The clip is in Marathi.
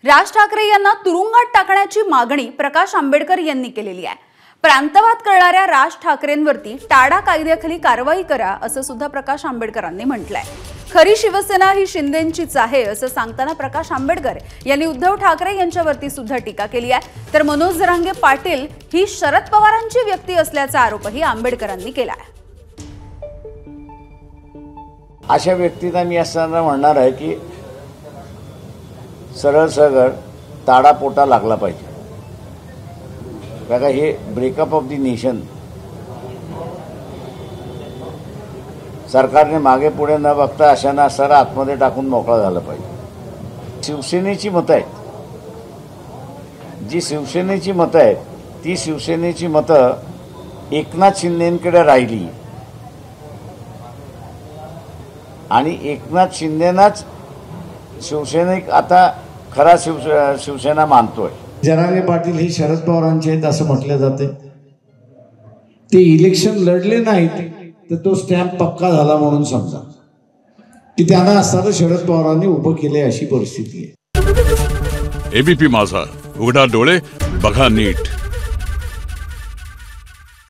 राज ठाकरे यांना तुरुंगात टाकण्याची मागणी प्रकाश आंबेडकर यांनी केलेली आहे। प्रांतवाद करणाऱ्या राज ठाकरेंवरती टाडा कायद्याखाली कारवाई करा असं सुद्धा प्रकाश आंबेडकरांनी म्हटलंय। खरी शिवसेना ही शिंदेंचीच आहे असं सांगताना प्रकाश आंबेडकर यांनी उद्धव ठाकरे यांच्यावरती सुद्धा टीका केली आहे। तर मनोज जरांगे पाटील ही शरद पवारांची व्यक्ती असल्याचा आरोपही आंबेडकरांनी केला आहे। अशा व्यक्तींना मी असताना म्हणणार आहे की सरळ सरळ ताडापोटा लागला पाहिजे, कारण हे ब्रेकअप ऑफ द नेशन सरकारने मागे पुढे न बघता अशांना सरळ आतमध्ये टाकून मोकळा झाला पाहिजे। शिवसेनेची मतं आहेत, जी शिवसेनेची मतं आहेत ती शिवसेनेची मतं एकनाथ शिंदेंकडे राहिली आणि एकनाथ शिंदेनाच शिवसैनिक आता खरा शिवसेना मानतोय। जरांगे पाटील ही शरद पवारांचे आहेत असं म्हटलं जाते। ते इलेक्शन लढले नाहीत तर तो स्टॅम्प पक्का झाला म्हणून समजा की त्यांना असताना शरद पवारांनी उभं केले अशी परिस्थिती आहे। एबीपी माझा, उघडा डोळे बघा नीट।